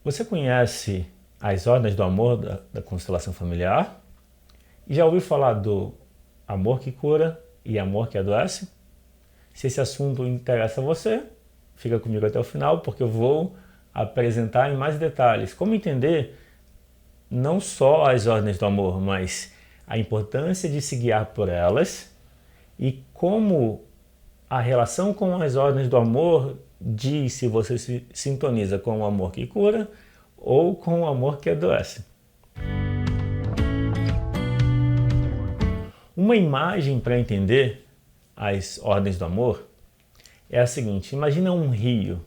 Você conhece as ordens do amor da constelação familiar? E já ouviu falar do amor que cura e amor que adoece? Se esse assunto interessa a você, fica comigo até o final, porque eu vou apresentar em mais detalhes como entender não só as ordens do amor, mas a importância de se guiar por elas e como a relação com as ordens do amor diz se você se sintoniza com o amor que cura ou com o amor que adoece. Uma imagem para entender as ordens do amor é a seguinte: imagina um rio.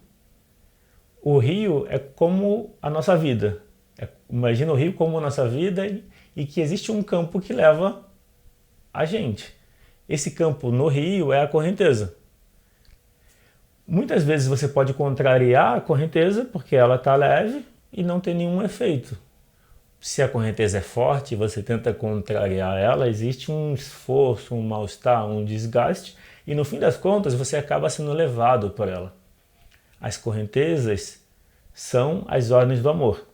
O rio é como a nossa vida. Imagina o rio como a nossa vida e que existe um campo que leva a gente. Esse campo no rio é a correnteza. Muitas vezes você pode contrariar a correnteza porque ela está leve e não tem nenhum efeito. Se a correnteza é forte e você tenta contrariar ela, existe um esforço, um mal-estar, um desgaste e no fim das contas você acaba sendo levado por ela. As correntezas são as ordens do amor.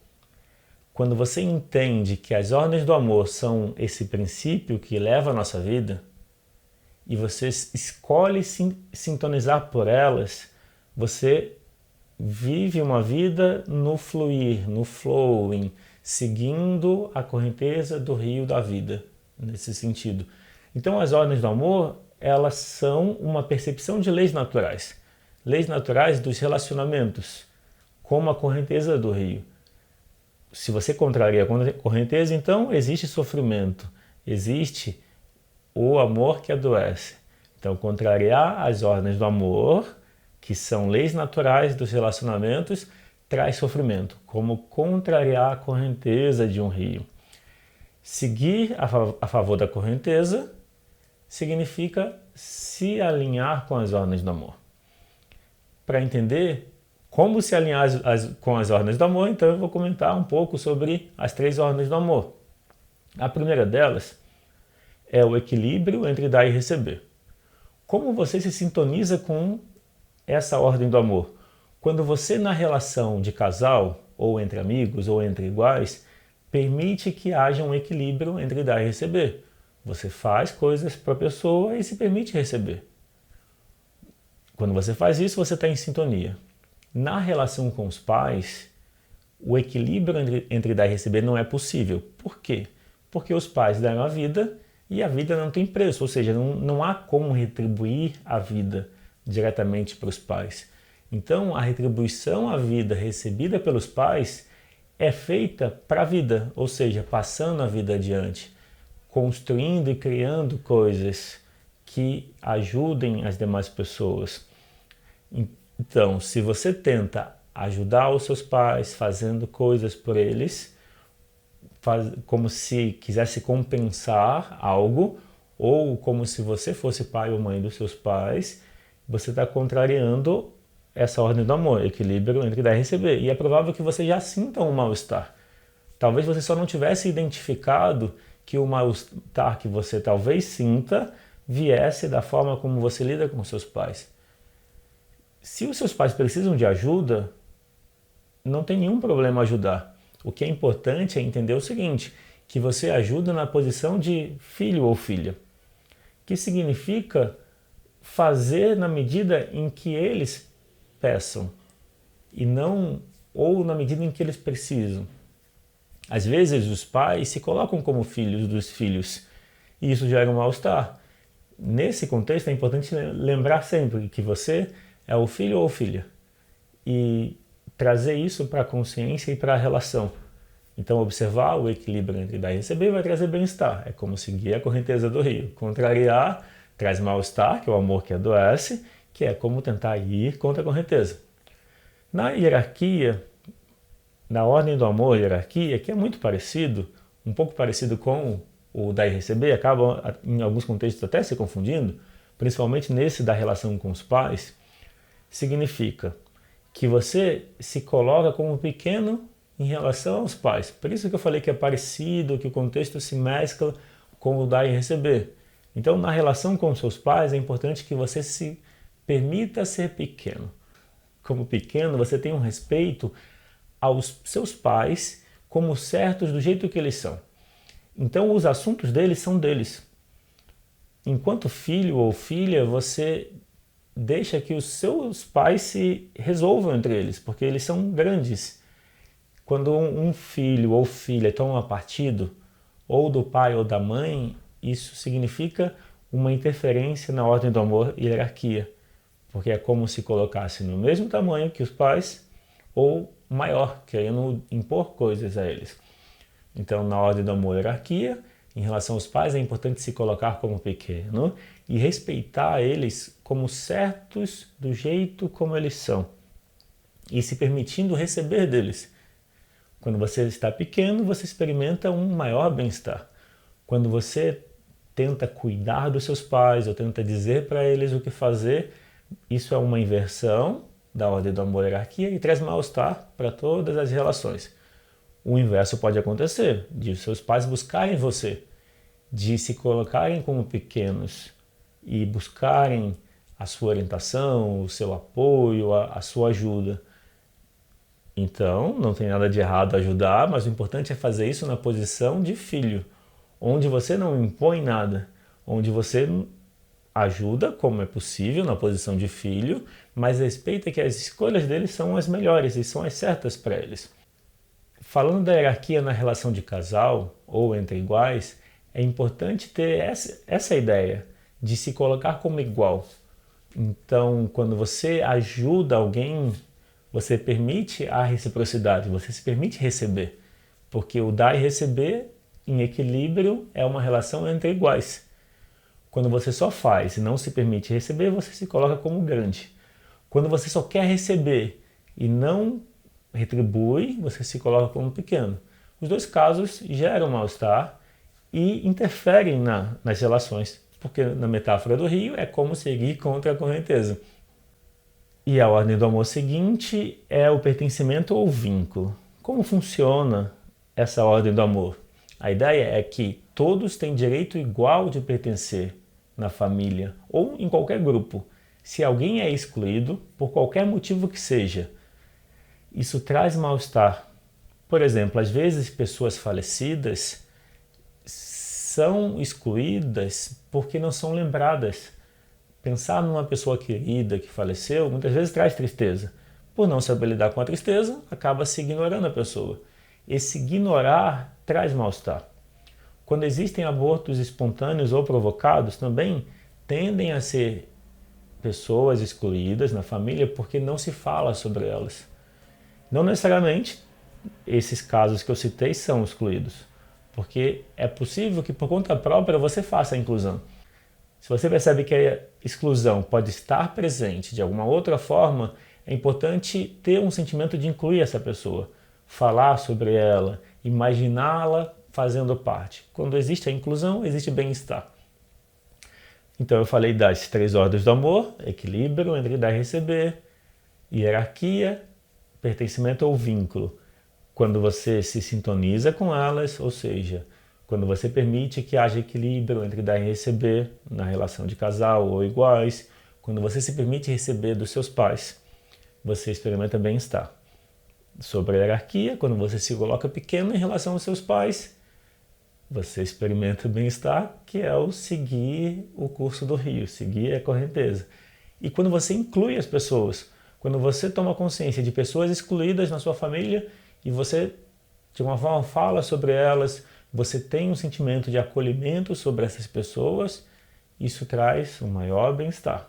Quando você entende que as ordens do amor são esse princípio que leva a nossa vida e você escolhe sintonizar por elas, você vive uma vida no fluir, no flowing, seguindo a correnteza do rio da vida, nesse sentido. Então as ordens do amor, elas são uma percepção de leis naturais dos relacionamentos, como a correnteza do rio. Se você contraria a correnteza, então existe sofrimento, existe o amor que adoece. Então, contrariar as ordens do amor, que são leis naturais dos relacionamentos, traz sofrimento, como contrariar a correnteza de um rio. Seguir a favor da correnteza significa se alinhar com as ordens do amor. Para entender como se alinhar com as ordens do amor, então eu vou comentar um pouco sobre as 3 ordens do amor. A primeira delas é o equilíbrio entre dar e receber. Como você se sintoniza com essa ordem do amor? Quando você, na relação de casal, ou entre amigos, ou entre iguais, permite que haja um equilíbrio entre dar e receber. Você faz coisas para a pessoa e se permite receber. Quando você faz isso, você está em sintonia. Na relação com os pais, o equilíbrio entre dar e receber não é possível. Por quê? Porque os pais deram a vida e a vida não tem preço, ou seja, não há como retribuir a vida diretamente para os pais. Então, a retribuição à vida recebida pelos pais é feita para a vida, ou seja, passando a vida adiante, construindo e criando coisas que ajudem as demais pessoas. Então, se você tenta ajudar os seus pais fazendo coisas por eles, como se quisesse compensar algo, ou como se você fosse pai ou mãe dos seus pais, você está contrariando essa ordem do amor, equilíbrio entre dar e receber. E é provável que você já sinta um mal-estar. Talvez você só não tivesse identificado que o mal-estar que você talvez sinta viesse da forma como você lida com seus pais. Se os seus pais precisam de ajuda, não tem nenhum problema ajudar. O que é importante é entender o seguinte, que você ajuda na posição de filho ou filha, que significa fazer na medida em que eles peçam e não ou na medida em que eles precisam. Às vezes os pais se colocam como filhos dos filhos e isso gera um mal-estar. Nesse contexto é importante lembrar sempre que você é o filho ou filha e trazer isso para a consciência e para a relação. Então observar o equilíbrio entre dar e receber vai trazer bem-estar. É como seguir a correnteza do rio. Contrariar traz mal-estar, que é o amor que adoece, que é como tentar ir contra a correnteza. Na hierarquia, na ordem do amor, hierarquia, que é muito parecido, um pouco parecido com o dar e receber, acaba em alguns contextos até se confundindo, principalmente nesse da relação com os pais, significa que você se coloca como pequeno em relação aos pais. Por isso que eu falei que é parecido, que o contexto se mescla com o dar e receber. Então, na relação com seus pais, é importante que você se permita ser pequeno. Como pequeno, você tem um respeito aos seus pais como certos do jeito que eles são. Então os assuntos deles são deles. Enquanto filho ou filha, você deixa que os seus pais se resolvam entre eles, porque eles são grandes. Quando um filho ou filha toma partido, ou do pai ou da mãe, isso significa uma interferência na ordem do amor e hierarquia, porque é como se colocasse no mesmo tamanho que os pais ou maior, querendo impor coisas a eles. Então, na ordem do amor e hierarquia, em relação aos pais, é importante se colocar como pequeno e respeitar eles como certos do jeito como eles são e se permitindo receber deles. Quando você está pequeno, você experimenta um maior bem-estar. Quando você tenta cuidar dos seus pais ou tenta dizer para eles o que fazer, isso é uma inversão da ordem do amor e hierarquia e traz mal-estar para todas as relações. O inverso pode acontecer, de seus pais buscarem você, de se colocarem como pequenos e buscarem a sua orientação, o seu apoio, a sua ajuda. Então, não tem nada de errado ajudar, mas o importante é fazer isso na posição de filho, onde você não impõe nada, onde você ajuda como é possível na posição de filho, mas respeita que as escolhas deles são as melhores e são as certas para eles. Falando da hierarquia na relação de casal ou entre iguais, é importante ter essa ideia de se colocar como igual. Então, quando você ajuda alguém, você permite a reciprocidade, você se permite receber, porque o dar e receber em equilíbrio é uma relação entre iguais. Quando você só faz e não se permite receber, você se coloca como grande. Quando você só quer receber e não retribui, você se coloca como pequeno. Os dois casos geram mal-estar e interferem nas relações, porque na metáfora do rio é como seguir contra a correnteza. E a ordem do amor seguinte é o pertencimento ou vínculo. Como funciona essa ordem do amor? A ideia é que todos têm direito igual de pertencer na família ou em qualquer grupo. Se alguém é excluído, por qualquer motivo que seja, isso traz mal-estar. Por exemplo, às vezes pessoas falecidas são excluídas porque não são lembradas. Pensar numa pessoa querida que faleceu muitas vezes traz tristeza. Por não saber lidar com a tristeza, acaba se ignorando a pessoa. Esse ignorar traz mal-estar. Quando existem abortos espontâneos ou provocados, também tendem a ser pessoas excluídas na família porque não se fala sobre elas. Não necessariamente esses casos que eu citei são excluídos, porque é possível que por conta própria você faça a inclusão. Se você percebe que a exclusão pode estar presente de alguma outra forma, é importante ter um sentimento de incluir essa pessoa, falar sobre ela, imaginá-la fazendo parte. Quando existe a inclusão, existe bem-estar. Então eu falei das 3 ordens do amor: equilíbrio entre dar e receber, hierarquia, pertencimento ou vínculo. Quando você se sintoniza com elas, ou seja, quando você permite que haja equilíbrio entre dar e receber na relação de casal ou iguais, quando você se permite receber dos seus pais, você experimenta bem-estar. Sobre a hierarquia, quando você se coloca pequeno em relação aos seus pais, você experimenta bem-estar, que é o seguir o curso do rio, seguir a correnteza. E quando você inclui as pessoas, quando você toma consciência de pessoas excluídas na sua família e você, de uma forma, fala sobre elas, você tem um sentimento de acolhimento sobre essas pessoas, isso traz um maior bem-estar.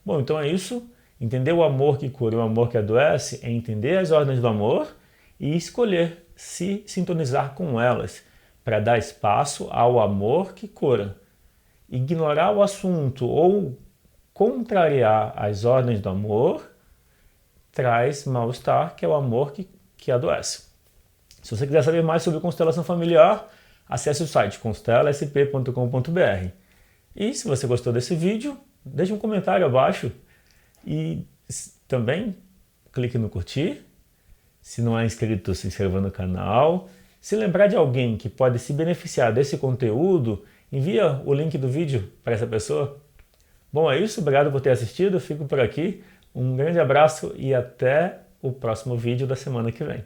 Bom, então é isso. Entender o amor que cura e o amor que adoece é entender as ordens do amor e escolher se sintonizar com elas para dar espaço ao amor que cura. Ignorar o assunto ou contrariar as ordens do amor traz mal-estar, que é o amor que adoece. Se você quiser saber mais sobre constelação familiar, acesse o site constelasp.com.br. E se você gostou desse vídeo, deixe um comentário abaixo e também clique no curtir. Se não é inscrito, se inscreva no canal. Se lembrar de alguém que pode se beneficiar desse conteúdo, envia o link do vídeo para essa pessoa. Bom, é isso. Obrigado por ter assistido. Eu fico por aqui. Um grande abraço e até o próximo vídeo da semana que vem.